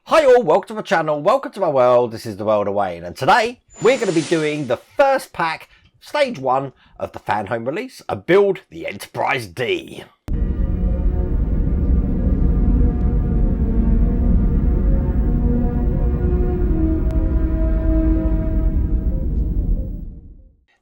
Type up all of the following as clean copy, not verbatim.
Hi all, welcome to my channel, welcome to my world. This is the world of Wayne, and today we're going to be doing the first pack, stage 1 of the Fanhome release, and build the Enterprise D.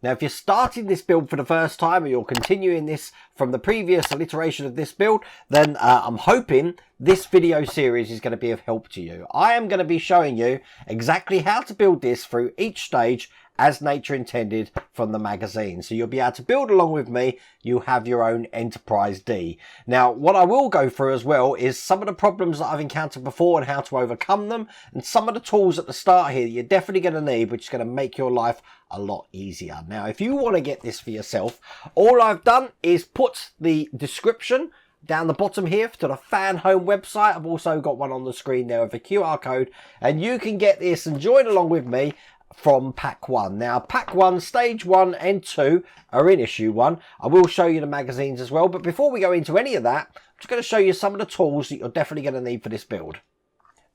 Now, if you're starting this build for the first time or you're continuing this from the previous iteration of this build, then I'm hoping this video series is going to be of help to you. I am going to be showing you exactly how to build this through each stage as nature intended from the magazine. So you'll be able to build along with me. You have your own Enterprise D. Now, what I will go through as well is some of the problems that I've encountered before and how to overcome them, and some of the tools at the start here that you're definitely going to need, which is going to make your life a lot easier. Now, if you want to get this for yourself, all I've done is put the description down the bottom here to the Fanhome website. I've also got one on the screen there with a QR code, and you can get this and join along with me from pack 1. Now, pack 1, stage 1 and 2 are in issue 1. I will show you the magazines as well, but before we go into any of that, I'm just going to show you some of the tools that you're definitely going to need for this build.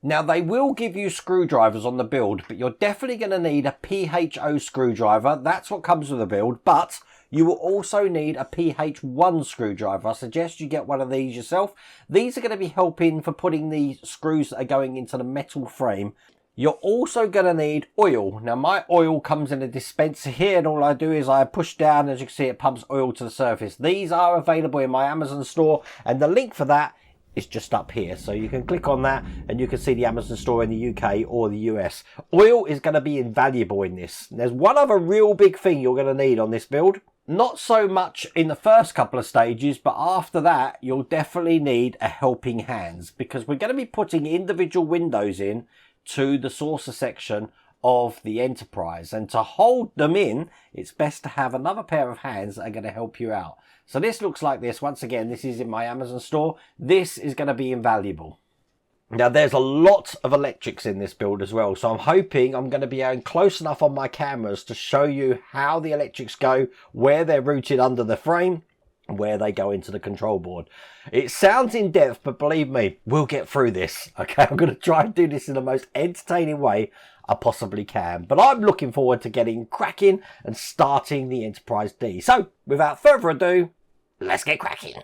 Now, they will give you screwdrivers on the build, but you're definitely going to need a PHO screwdriver. That's what comes with the build, but you will also need a PH1 screwdriver. I suggest you get one of these yourself. These are going to be helping for putting the screws that are going into the metal frame. You're also going to need oil. Now, my oil comes in a dispenser here, and all I do is I push down. As you can see, it pumps oil to the surface. These are available in my Amazon store, and the link for that is just up here. So you can click on that and you can see the Amazon store in the UK or the US. Oil is going to be invaluable in this. There's one other real big thing you're going to need on this build. Not so much in the first couple of stages, but after that, you'll definitely need a helping hands, because we're going to be putting individual windows in to the saucer section of the Enterprise, and to hold them in, it's best to have another pair of hands that are going to help you out. So this looks like this. Once again, this is in my Amazon store. This is going to be invaluable. Now, there's a lot of electrics in this build as well, so I'm hoping I'm going to be close enough on my cameras to show you how the electrics go, where they're routed under the frame, where they go into the control board. It sounds in depth, but believe me, we'll get through this. Okay, I'm going to try and do this in the most entertaining way I possibly can, but I'm looking forward to getting cracking and starting the Enterprise D. So without further ado, let's get cracking.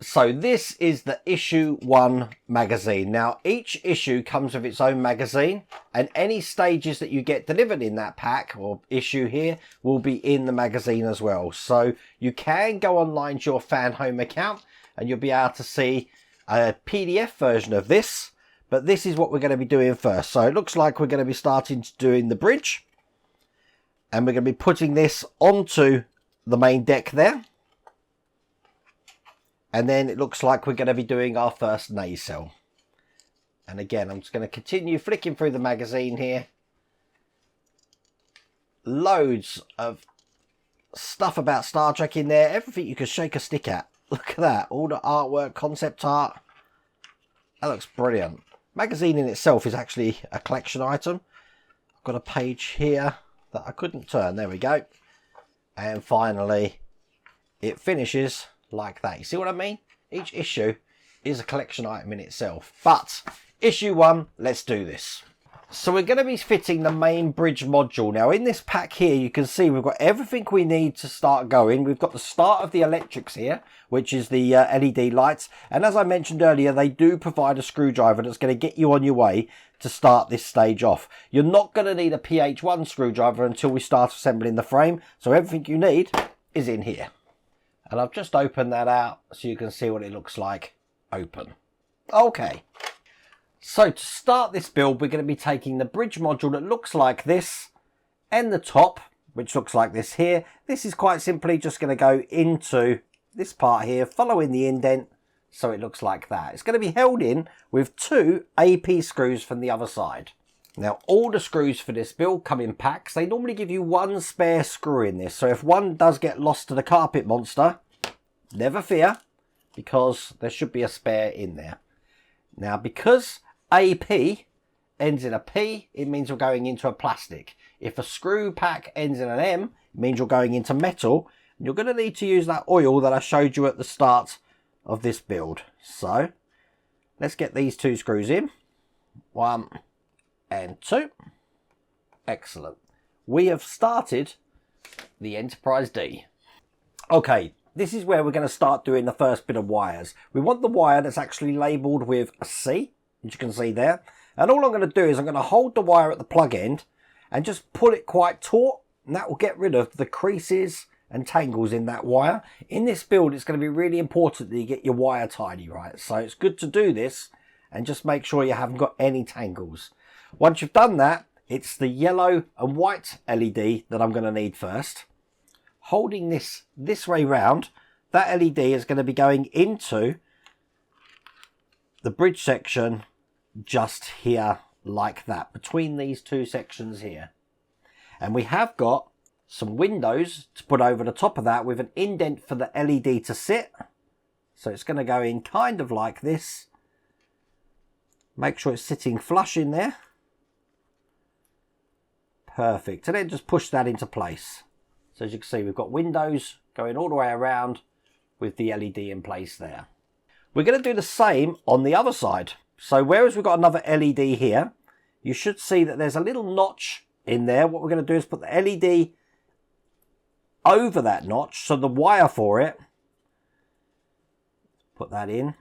So this is the issue 1 magazine. Now, each issue comes with its own magazine, and any stages that you get delivered in that pack or issue here will be in the magazine as well. So you can go online to your Fanhome account and you'll be able to see a PDF version of this, but this is what we're going to be doing first. So it looks like we're going to be starting doing the bridge, and we're going to be putting this onto the main deck there. And then it looks like we're going to be doing our first nacelle. And again, I'm just going to continue flicking through the magazine here. Loads of stuff about Star Trek in there. Everything you can shake a stick at. Look at that. All the artwork, concept art. That looks brilliant. Magazine in itself is actually a collection item. I've got a page here that I couldn't turn. There we go. And finally, it finishes like that. You see what I mean? Each issue is a collection item in itself. But issue 1, let's do this. So we're going to be fitting the main bridge module. Now, in this pack here, you can see we've got everything we need to start going. We've got the start of the electrics here, which is the LED lights. And as I mentioned earlier, they do provide a screwdriver that's going to get you on your way to start this stage off. You're not going to need a PH1 screwdriver until we start assembling the frame. So everything you need is in here. And I've just opened that out so you can see what it looks like open. Okay. So to start this build, we're going to be taking the bridge module that looks like this, and the top, which looks like this here. This is quite simply just going to go into this part here, following the indent, so it looks like that. It's going to be held in with 2 AP screws from the other side. Now, all the screws for this build come in packs. They normally give you 1 spare screw in this. So if one does get lost to the carpet monster, never fear, because there should be a spare in there. Now, because AP ends in a P, it means we're going into a plastic. If a screw pack ends in an M, it means you're going into metal. And you're going to need to use that oil that I showed you at the start of this build. So let's get these 2 screws in. 1 and 2. Excellent. We have started the Enterprise D. Okay, this is where we're going to start doing the first bit of wires. We want the wire that's actually labelled with a C, as you can see there. And all I'm going to do is I'm going to hold the wire at the plug end and just pull it quite taut. And that will get rid of the creases and tangles in that wire. In this build, it's going to be really important that you get your wire tidy right. So it's good to do this and just make sure you haven't got any tangles. Once you've done that, it's the yellow and white LED that I'm going to need first. Holding this way round, that LED is going to be going into the bridge section just here like that, between these 2 sections here. And we have got some windows to put over the top of that with an indent for the LED to sit. So it's going to go in kind of like this. Make sure it's sitting flush in there. Perfect. And then just push that into place. So as you can see, we've got windows going all the way around with the LED in place there. We're going to do the same on the other side. So whereas we've got another LED here, you should see that there's a little notch in there. What we're going to do is put the LED over that notch, so the wire for it, put that in,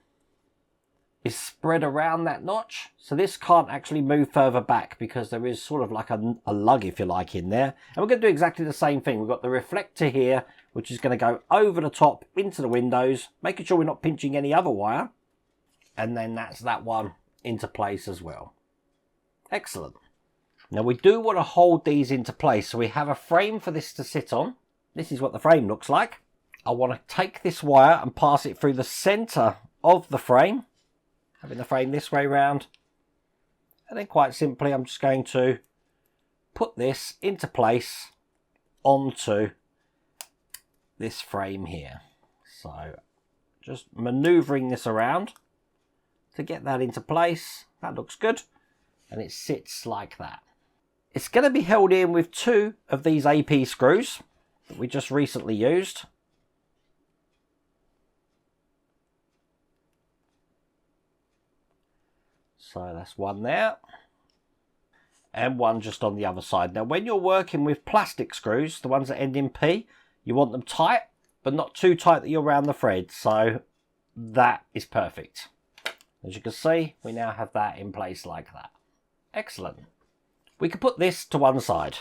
is spread around that notch. So this can't actually move further back because there is sort of like a lug, if you like, in there. And we're going to do exactly the same thing. We've got the reflector here, which is going to go over the top into the windows, making sure we're not pinching any other wire. And then that's that one into place as well. Excellent. Now we do want to hold these into place, so we have a frame for this to sit on. This is what the frame looks like. I want to take this wire and pass it through the center of the frame, having the frame this way round. And then quite simply, I'm just going to put this into place onto this frame here. So just maneuvering this around to get that into place. That looks good. And it sits like that. It's going to be held in with 2 of these AP screws that we just recently used. So that's one there. And one just on the other side. Now when you're working with plastic screws, the ones that end in P, you want them tight, but not too tight that you're around the thread. So that is perfect. As you can see, we now have that in place like that. Excellent. We can put this to one side.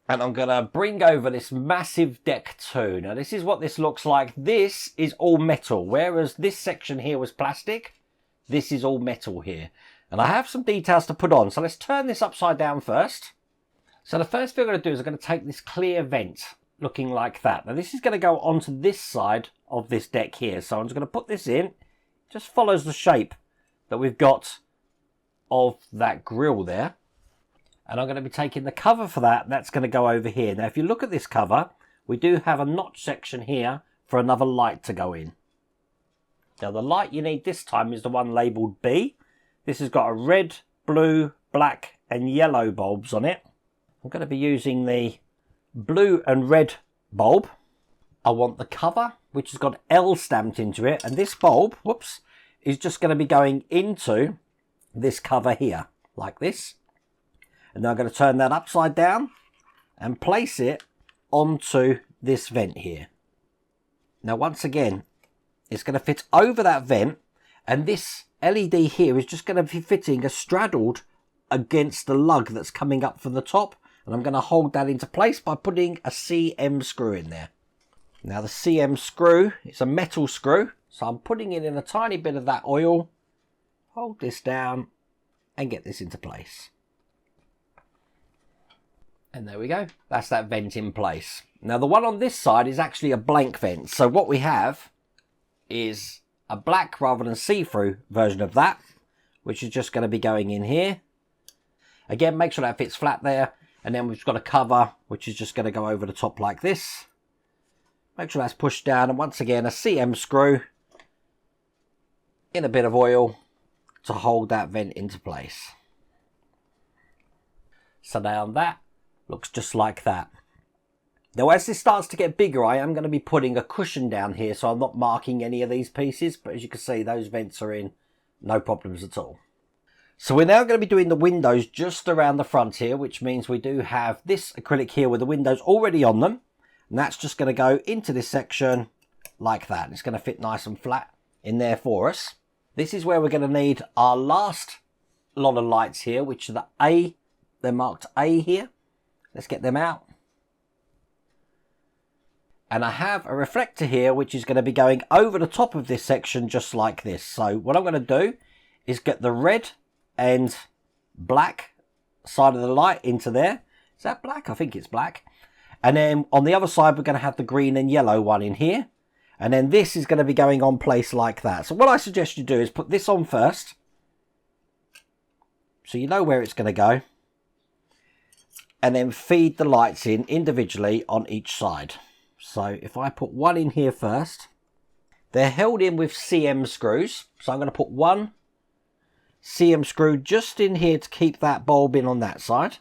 And I'm going to bring over this massive deck too. Now this is what this looks like. This is all metal, whereas this section here was plastic. This is all metal here. And I have some details to put on. So let's turn this upside down first. So the first thing I'm going to do is I'm going to take this clear vent looking like that. Now this is going to go onto this side of this deck here. So I'm just going to put this in. It just follows the shape that we've got of that grill there. And I'm going to be taking the cover for that. That's going to go over here. Now if you look at this cover, we do have a notch section here for another light to go in. Now the light you need this time is the one labelled B. This has got a red, blue, black and yellow bulbs on it. I'm going to be using the blue and red bulb. I want the cover, which has got L stamped into it. And this bulb, whoops, is just going to be going into this cover here, like this. And then I'm going to turn that upside down and place it onto this vent here. Now once again, it's going to fit over that vent, and this LED here is just going to be fitting a straddled against the lug that's coming up from the top. And I'm going to hold that into place by putting a CM screw in there. Now the CM screw is a metal screw, so I'm putting it in a tiny bit of that oil, hold this down and get this into place. And there we go, that's that vent in place. Now the one on this side is actually a blank vent, so what we have is a black rather than see-through version of that, which is just going to be going in here. Again, make sure that fits flat there, and then we've got a cover which is just going to go over the top like this. Make sure that's pushed down, and once again a CM screw in a bit of oil to hold that vent into place. So now that looks just like that. Now as this starts to get bigger, I am going to be putting a cushion down here, so I'm not marking any of these pieces, but as you can see, those vents are in, no problems at all. So we're now going to be doing the windows just around the front here, which means we do have this acrylic here with the windows already on them, and that's just going to go into this section like that. It's going to fit nice and flat in there for us. This is where we're going to need our last lot of lights here, which are the A, they're marked A here. Let's get them out. And I have a reflector here, which is going to be going over the top of this section just like this. So what I'm going to do is get the red and black side of the light into there. Is that black? I think it's black. And then on the other side, we're going to have the green and yellow one in here. And then this is going to be going on place like that. So what I suggest you do is put this on first, so you know where it's going to go. And then feed the lights in individually on each side. So if I put one in here first, they're held in with CM screws. So I'm going to put one CM screw just in here to keep that bulb in on that side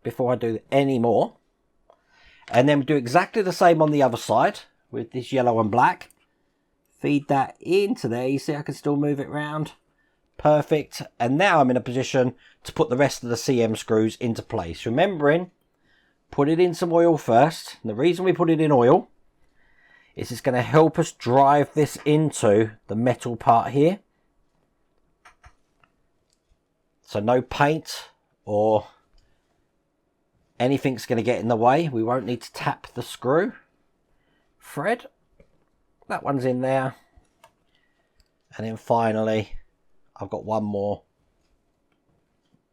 before I do any more. And then do exactly the same on the other side with this yellow and black. Feed that into there. You see I can still move it around. Perfect. And now I'm in a position to put the rest of the CM screws into place. Remembering, put it in some oil first. And the reason we put it in oil is it's going to help us drive this into the metal part here. So no paint or anything's going to get in the way. We won't need to tap the screw thread. That one's in there. And then finally, I've got one more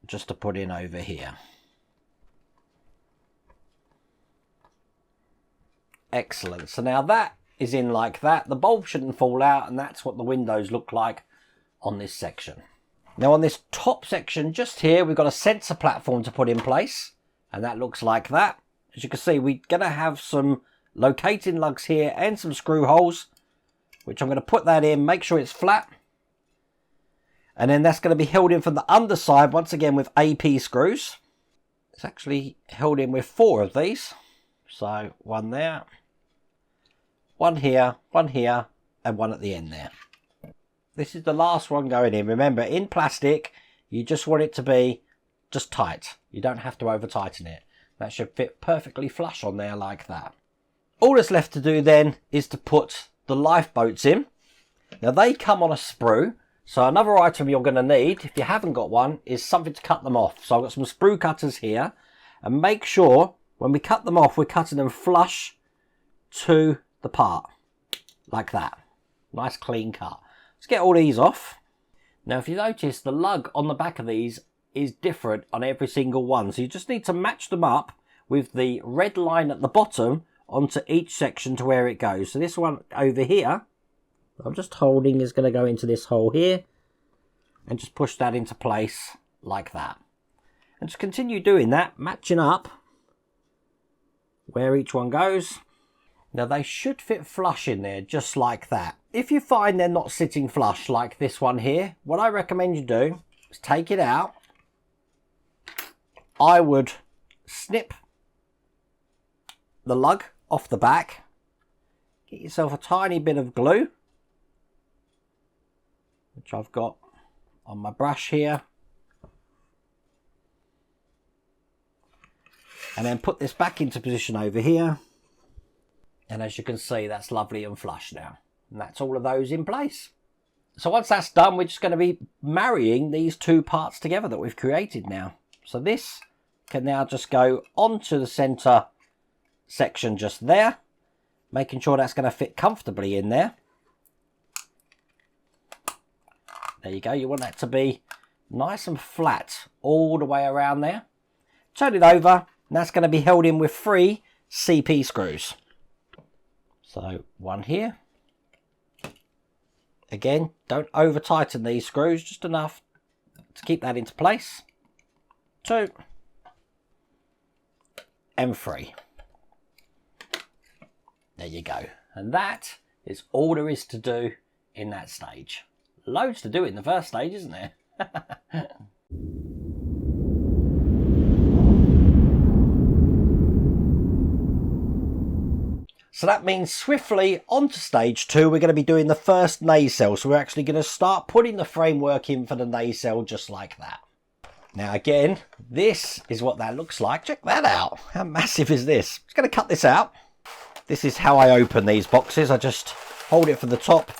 just to put in over here. Excellent. So now that is in like that. The bulb shouldn't fall out, and that's what the windows look like on this section. Now on this top section just here, we've got a sensor platform to put in place, and that looks like that. As you can see, we're going to have some locating lugs here and some screw holes, which I'm going to put that in, make sure it's flat. And then that's going to be held in from the underside, once again with AP screws. It's actually held in with 4 of these. So one there, one here, and one at the end there. This is the last one going in. Remember, in plastic, you just want it to be just tight. You don't have to over tighten it. That should fit perfectly flush on there like that. All that's left to do then is to put the lifeboats in. Now they come on a sprue. So another item you're going to need, if you haven't got one, is something to cut them off. So I've got some sprue cutters here. And make sure when we cut them off, we're cutting them flush to the part. Like that. Nice clean cut. Let's get all these off. Now if you notice, the lug on the back of these is different on every single one. So you just need to match them up with the red line at the bottom onto each section to where it goes. So this one over here, I'm just holding, is going to go into this hole here. And just push that into place like that. And just continue doing that, matching up where each one goes. Now they should fit flush in there, just like that. If you find they're not sitting flush like this one here, what I recommend you do is take it out. I would snip the lug off the back. Get yourself a tiny bit of glue, which I've got on my brush here. And then put this back into position over here. And as you can see, that's lovely and flush now. And that's all of those in place. So once that's done, we're just going to be marrying these 2 parts together that we've created now. So this can now just go onto the center section just there, making sure that's going to fit comfortably in there. There you go. You want that to be nice and flat all the way around there. Turn it over, and that's going to be held in with 3 CP screws. So one here. Again, don't over tighten these screws, just enough to keep that into place. 2 and 3. There you go. And that is all there is to do in that stage. Loads to do in the first stage, isn't there? So that means swiftly onto stage 2, we're going to be doing the first nacelle. So we're actually going to start putting the framework in for the nacelle just like that. Now again, this is what that looks like. Check that out. How massive is this? I'm just going to cut this out. This is how I open these boxes. I just hold it from the top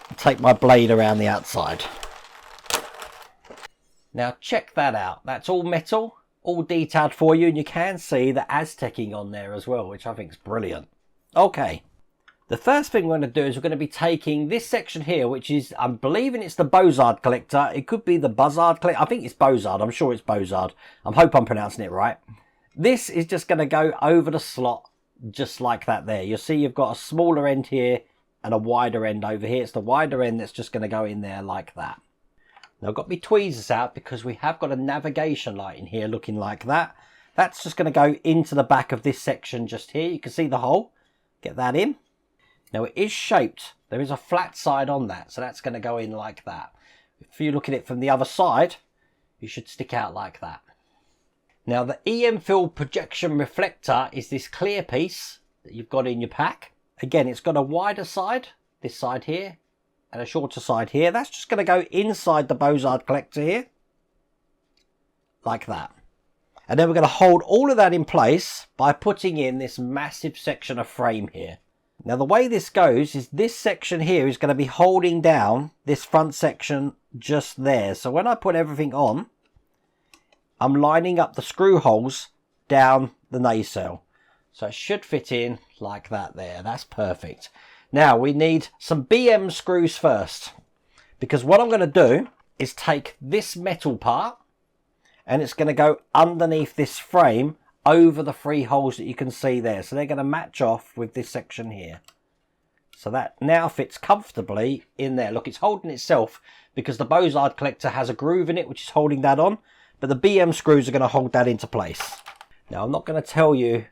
and take my blade around the outside. Now check that out. That's all metal, all detailed for you, and you can see the Aztecing on there as well, which I think is brilliant. Okay, the first thing we're going to do is we're going to be taking this section here, which is, I'm believing it's the Bozard collector. It could be the Buzzard collector. I think it's Bozard. I'm sure it's Bozard. I hope I'm pronouncing it right. This is just going to go over the slot just like that there. You'll see you've got a smaller end here and a wider end over here. It's the wider end that's just going to go in there like that. Now I've got my tweezers out because we have got a navigation light in here looking like that. That's just going to go into the back of this section just here. You can see the hole. Get that in. Now it is shaped. There is a flat side on that, so that's going to go in like that. If you look at it from the other side, you should stick out like that. Now the EM field projection reflector is this clear piece that you've got in your pack. Again, it's got a wider side, this side here, and a shorter side here. That's just going to go inside the Bozard collector here, like that. And then we're going to hold all of that in place by putting in this massive section of frame here. Now the way this goes is this section here is going to be holding down this front section just there. So when I put everything on, I'm lining up the screw holes down the nacelle. So it should fit in like that there. That's perfect. Now we need some BM screws first, because what I'm going to do is take this metal part and it's going to go underneath this frame over the 3 holes that you can see there. So they're going to match off with this section here. So that now fits comfortably in there. Look, it's holding itself because the Bozard collector has a groove in it which is holding that on. But the BM screws are going to hold that into place. Now I'm not going to tell you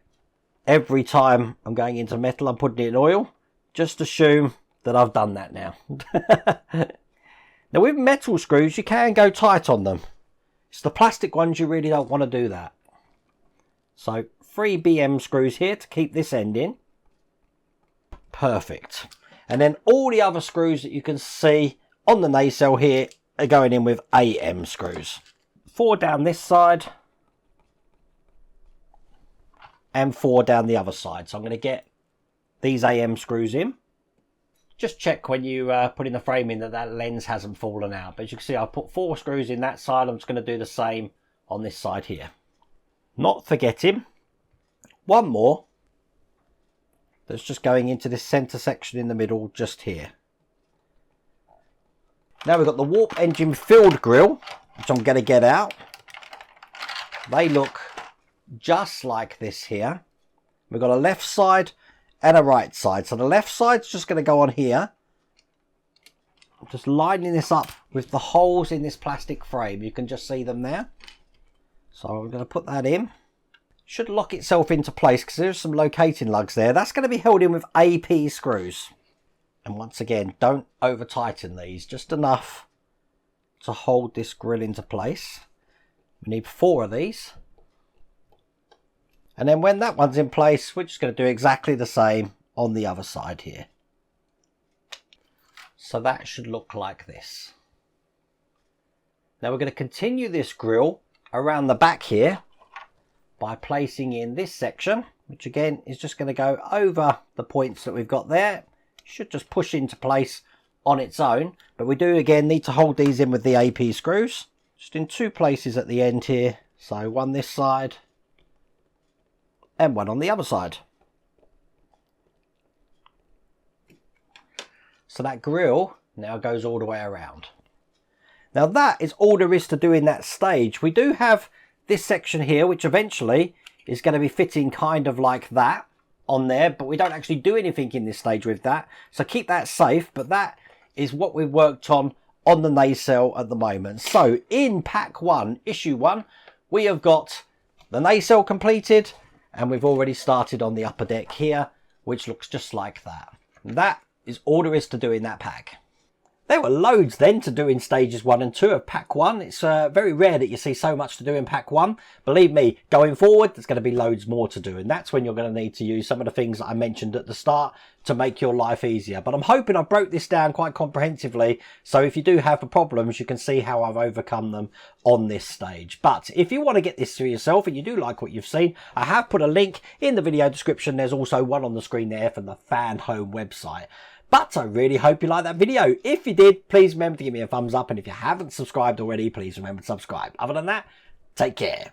every time I'm going into metal I'm putting it in oil. Just assume that I've done that now. Now with metal screws you can go tight on them. It's the plastic ones you really don't want to do that. So 3 BM screws here to keep this end in. Perfect. And then all the other screws that you can see on the nacelle here are going in with AM screws. 4 down this side and 4 down the other side. So I'm going to get these AM screws in. Just check when you put in the frame in that lens hasn't fallen out. But as you can see, I've put 4 screws in that side. I'm just going to do the same on this side here. Not forgetting one more that's just going into this center section in the middle just here. Now we've got the warp engine field grill, which I'm going to get out. They look just like this here. We've got a left side and a right side. So the left side's just going to go on here. I'm just lining this up with the holes in this plastic frame. You can just see them there. So I'm going to put that in. Should lock itself into place because there's some locating lugs there. That's going to be held in with AP screws. And once again, don't over tighten these. Just enough to hold this grill into place. We need 4 of these. And then when that one's in place, we're just going to do exactly the same on the other side here. So that should look like this. Now we're going to continue this grill around the back here by placing in this section, which again is just going to go over the points that we've got there. Should just push into place on its own, but we do again need to hold these in with the AP screws, just in 2 places at the end here. So one this side and one on the other side. So that grill now goes all the way around. Now that is all there is to do in that stage. We do have this section here, which eventually is going to be fitting kind of like that on there, but we don't actually do anything in this stage with that. So keep that safe, but that is what we've worked on the nacelle at the moment. So in pack 1, issue 1, we have got the nacelle completed, and we've already started on the upper deck here, which looks just like that. And that is all there is to do in that pack. There were loads then to do in stages 1 and 2 of pack 1. It's very rare that you see so much to do in pack 1. Believe me, going forward, there's going to be loads more to do. And that's when you're going to need to use some of the things that I mentioned at the start to make your life easier. But I'm hoping I broke this down quite comprehensively. So if you do have problems, you can see how I've overcome them on this stage. But if you want to get this for yourself and you do like what you've seen, I have put a link in the video description. There's also one on the screen there from the Fanhome website. But I really hope you liked that video. If you did, please remember to give me a thumbs up. And if you haven't subscribed already, please remember to subscribe. Other than that, take care.